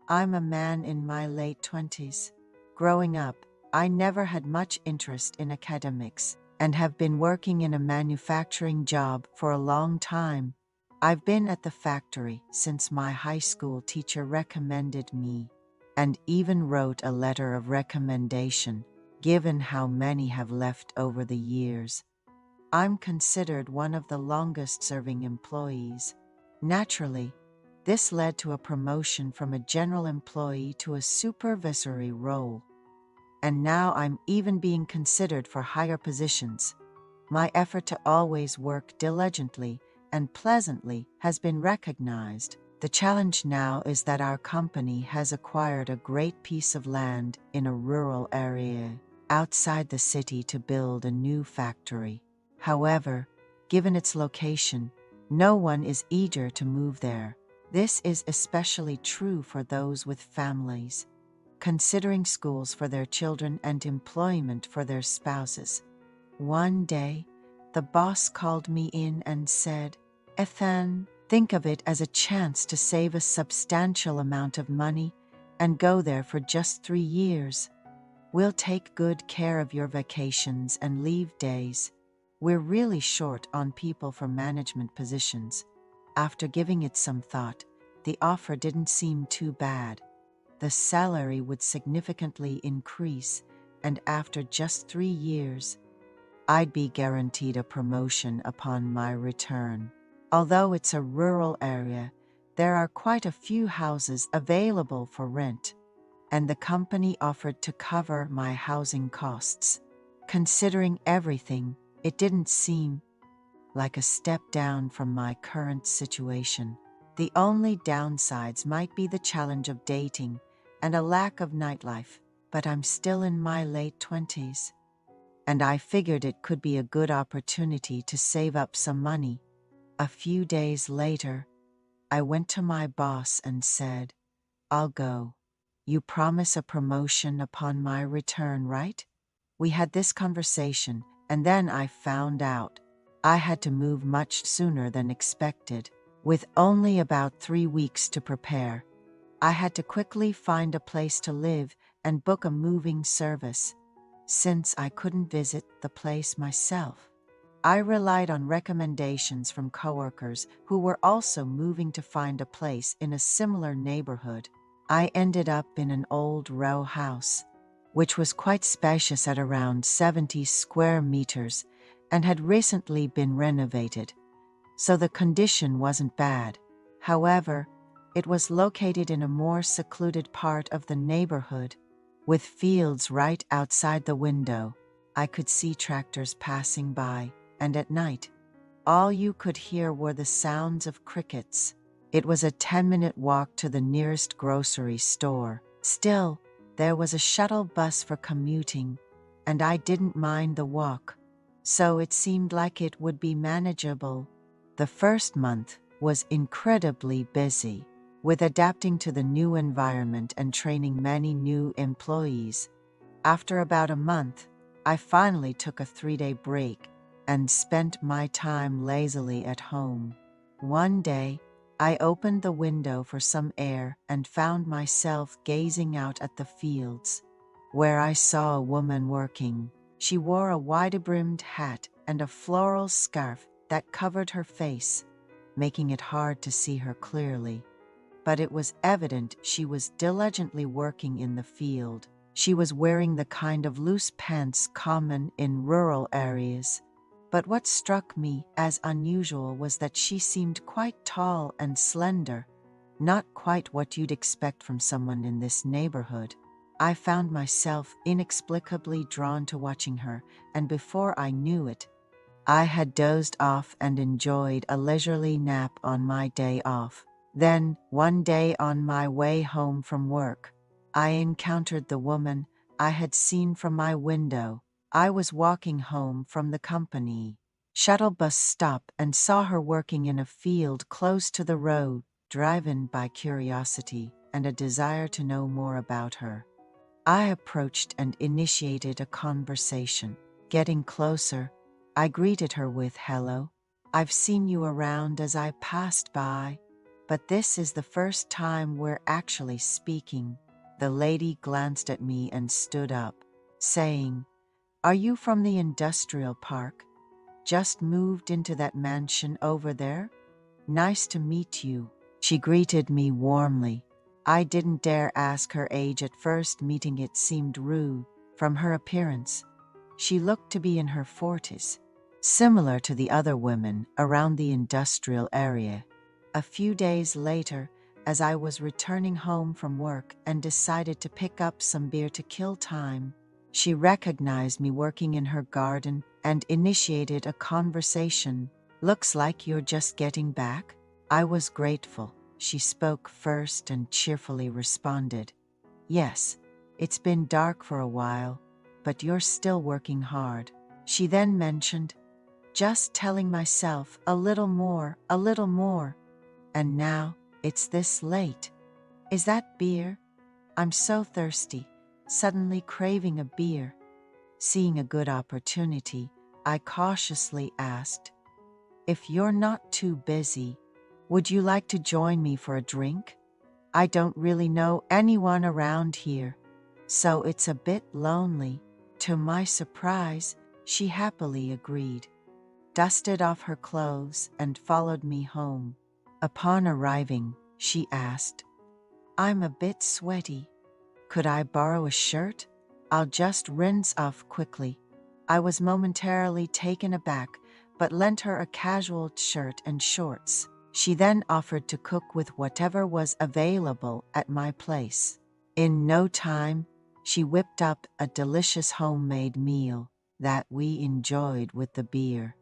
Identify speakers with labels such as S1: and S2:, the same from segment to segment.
S1: I'm a man in my late 20s. Growing up, I never had much interest in academics and have been working in a manufacturing job for a long time. I've been at the factory since my high school teacher recommended me and even wrote a letter of recommendation, given how many have left over the years. I'm considered one of the longest-serving employees. Naturally, this led to a promotion from a general employee to a supervisory role. And now I'm even being considered for higher positions. My effort to always work diligently and pleasantly has been recognized. The challenge now is that our company has acquired a great piece of land in a rural area outside the city to build a new factory. However, given its location, no one is eager to move there. This is especially true for those with families, considering schools for their children and employment for their spouses. One day, the boss called me in and said, "Ethan, think of it as a chance to save a substantial amount of money and go there for just 3 years. We'll take good care of your vacations and leave days. We're really short on people for management positions." After giving it some thought, the offer didn't seem too bad. The salary would significantly increase, and after just 3 years, I'd be guaranteed a promotion upon my return. Although it's a rural area, there are quite a few houses available for rent, and the company offered to cover my housing costs. Considering everything, it didn't seem like a step down from my current situation. The only downsides might be the challenge of dating and a lack of nightlife, but I'm still in my late 20s, and I figured it could be a good opportunity to save up some money. A few days later, I went to my boss and said, "I'll go. You promise a promotion upon my return, right?" We had this conversation, and then I found out I had to move much sooner than expected. With only about 3 weeks to prepare, I had to quickly find a place to live and book a moving service. Since I couldn't visit the place myself, I relied on recommendations from coworkers who were also moving to find a place in a similar neighborhood. I ended up in an old row house, which was quite spacious at around 70 square meters and had recently been renovated, so the condition wasn't bad. However, it was located in a more secluded part of the neighborhood, with fields right outside the window. I could see tractors passing by, and at night, all you could hear were the sounds of crickets. It was a 10-minute walk to the nearest grocery store. Still, there was a shuttle bus for commuting, and I didn't mind the walk, so it seemed like it would be manageable. The first month was incredibly busy, with adapting to the new environment and training many new employees. After about a month, I finally took a 3-day break and spent my time lazily at home. One day, I opened the window for some air and found myself gazing out at the fields, where I saw a woman working. She wore a wide-brimmed hat and a floral scarf that covered her face, making it hard to see her clearly. But it was evident she was diligently working in the field. She was wearing the kind of loose pants common in rural areas. But what struck me as unusual was that she seemed quite tall and slender, not quite what you'd expect from someone in this neighborhood. I found myself inexplicably drawn to watching her, and before I knew it, I had dozed off and enjoyed a leisurely nap on my day off. Then, one day on my way home from work, I encountered the woman I had seen from my window. I was walking home from the company shuttle bus stop and saw her working in a field close to the road, driven by curiosity and a desire to know more about her. I approached and initiated a conversation. Getting closer, I greeted her with, "Hello. I've seen you around as I passed by, but this is the first time we're actually speaking." The lady glanced at me and stood up, saying, "Are you from the industrial park? Just moved into that mansion over there? Nice to meet you." She greeted me warmly. I didn't dare ask her age at first, meeting it seemed rude. From her appearance, she looked to be in her 40s, similar to the other women around the industrial area. A few days later, as I was returning home from work and decided to pick up some beer to kill time, she recognized me working in her garden and initiated a conversation. "Looks like you're just getting back." I was grateful. She spoke first and cheerfully responded, "Yes, it's been dark for a while, but you're still working hard." She then mentioned, "Just telling myself a little more, a little more. And now it's this late. Is that beer? I'm so thirsty, suddenly craving a beer." Seeing a good opportunity, I cautiously asked, "If you're not too busy, would you like to join me for a drink? I don't really know anyone around here, so it's a bit lonely." To my surprise, she happily agreed, dusted off her clothes, and followed me home. Upon arriving, she asked, "I'm a bit sweaty. Could I borrow a shirt? I'll just rinse off quickly." I was momentarily taken aback, but lent her a casual shirt and shorts. She then offered to cook with whatever was available at my place. In no time, she whipped up a delicious homemade meal that we enjoyed with the beer.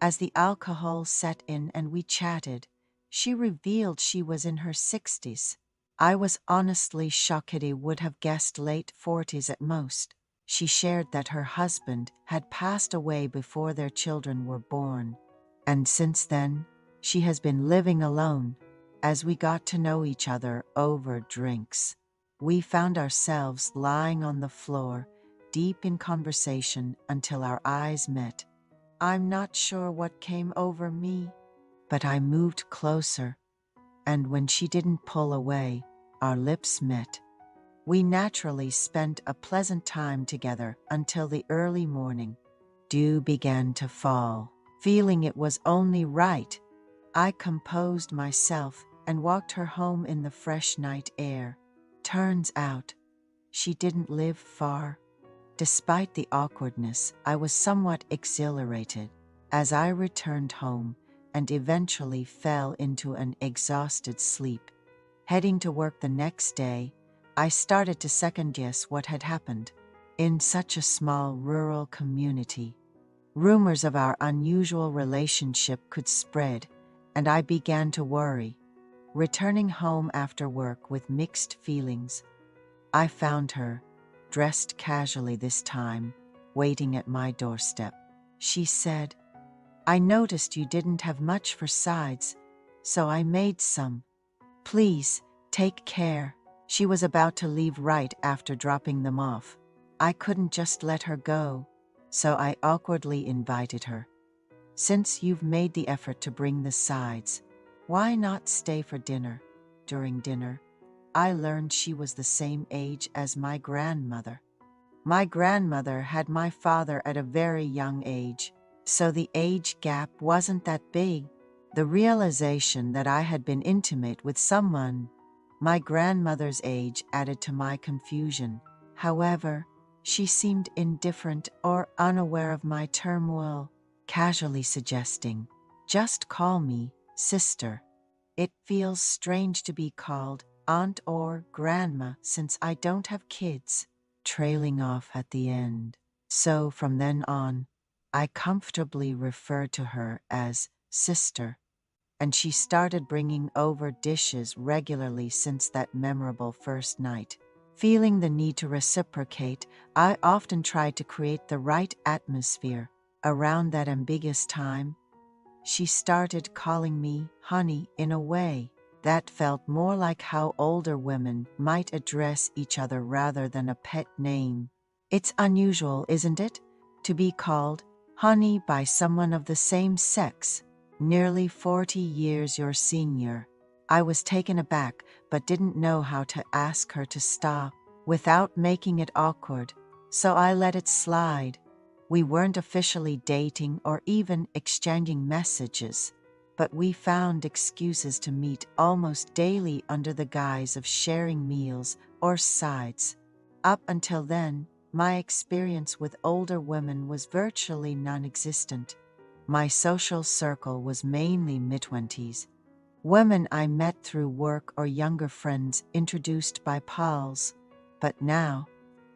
S1: As the alcohol set in and we chatted, she revealed she was in her 60s. I was honestly shocked. I would have guessed late 40s at most. She shared that her husband had passed away before their children were born, and since then, she has been living alone. As we got to know each other over drinks, we found ourselves lying on the floor, deep in conversation until our eyes met. I'm not sure what came over me, but I moved closer, and when she didn't pull away, our lips met. We naturally spent a pleasant time together until the early morning. Dew began to fall. Feeling it was only right, I composed myself and walked her home in the fresh night air. Turns out, she didn't live far. Despite the awkwardness, I was somewhat exhilarated as I returned home and eventually fell into an exhausted sleep. Heading to work the next day, I started to second-guess what had happened. In such a small rural community, rumors of our unusual relationship could spread, and I began to worry. Returning home after work with mixed feelings, I found her, dressed casually this time, waiting at my doorstep. She said, "I noticed you didn't have much for sides, so I made some. Please, take care." She was about to leave right after dropping them off. I couldn't just let her go, so I awkwardly invited her. "Since you've made the effort to bring the sides, why not stay for dinner?" During dinner, I learned she was the same age as my grandmother. My grandmother had my father at a very young age, so the age gap wasn't that big. The realization that I had been intimate with someone my grandmother's age added to my confusion. However, she seemed indifferent or unaware of my turmoil, casually suggesting, "Just call me sister. It feels strange to be called aunt or grandma since I don't have kids," trailing off at the end. So from then on, I comfortably referred to her as sister, and she started bringing over dishes regularly since that memorable first night. Feeling the need to reciprocate, I often tried to create the right atmosphere. Around that ambiguous time, she started calling me honey in a way that felt more like how older women might address each other rather than a pet name. It's unusual, isn't it, to be called honey by someone of the same sex, nearly 40 years your senior. I was taken aback, but didn't know how to ask her to stop without making it awkward, so I let it slide. We weren't officially dating or even exchanging messages, but we found excuses to meet almost daily under the guise of sharing meals or sides. Up until then, my experience with older women was virtually non-existent. My social circle was mainly mid-20s. Women I met through work or younger friends introduced by pals. But now,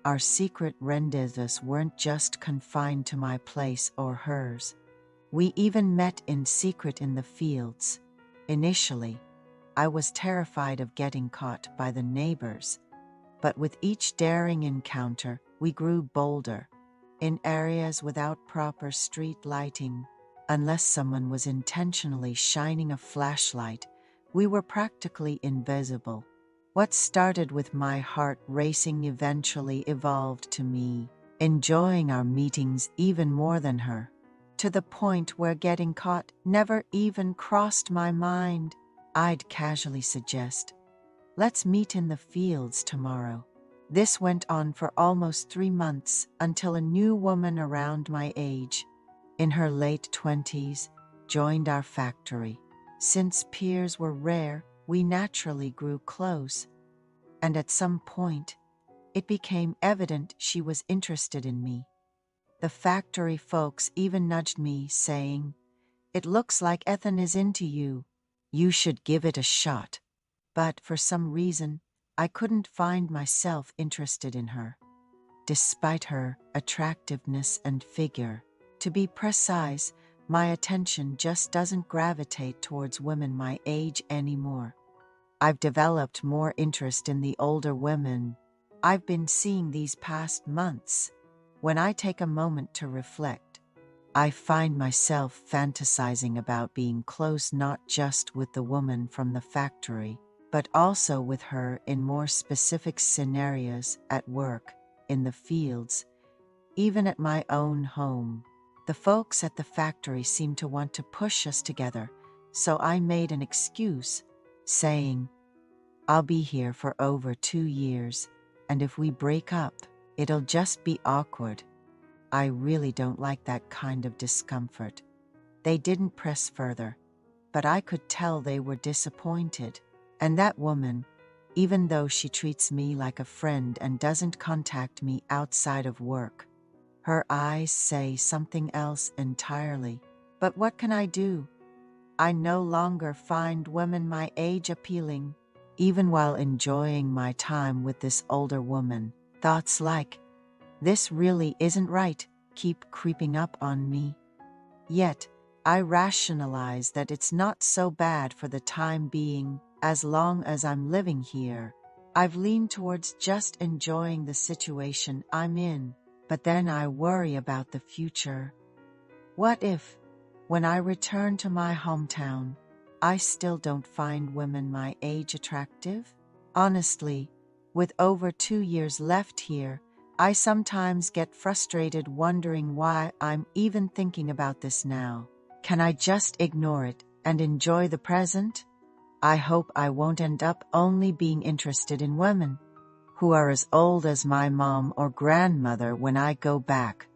S1: our secret rendezvous weren't just confined to my place or hers. We even met in secret in the fields. Initially, I was terrified of getting caught by the neighbors, but with each daring encounter, we grew bolder. In areas without proper street lighting, unless someone was intentionally shining a flashlight, we were practically invisible. What started with my heart racing eventually evolved to me enjoying our meetings even more than her, to the point where getting caught never even crossed my mind. I'd casually suggest, "Let's meet in the fields tomorrow." This went on for almost 3 months until a new woman around my age, in her late 20s, joined our factory. Since peers were rare, we naturally grew close, and at some point, it became evident she was interested in me. The factory folks even nudged me, saying, "It looks like Ethan is into you. You should give it a shot." But for some reason, I couldn't find myself interested in her, despite her attractiveness and figure. To be precise, my attention just doesn't gravitate towards women my age anymore. I've developed more interest in the older women I've been seeing these past months. When I take a moment to reflect, I find myself fantasizing about being close not just with the woman from the factory, but also with her in more specific scenarios at work, in the fields, even at my own home. The folks at the factory seemed to want to push us together, so I made an excuse, saying, "I'll be here for over 2 years, and if we break up, it'll just be awkward." I really don't like that kind of discomfort. They didn't press further, but I could tell they were disappointed. And that woman, even though she treats me like a friend and doesn't contact me outside of work, her eyes say something else entirely. But what can I do? I no longer find women my age appealing, even while enjoying my time with this older woman. Thoughts like, "This really isn't right," keep creeping up on me. Yet, I rationalize that it's not so bad for the time being, as long as I'm living here. I've leaned towards just enjoying the situation I'm in, but then I worry about the future. What if, when I return to my hometown, I still don't find women my age attractive? Honestly, with over 2 years left here, I sometimes get frustrated wondering why I'm even thinking about this now. Can I just ignore it and enjoy the present? I hope I won't end up only being interested in women who are as old as my mom or grandmother when I go back.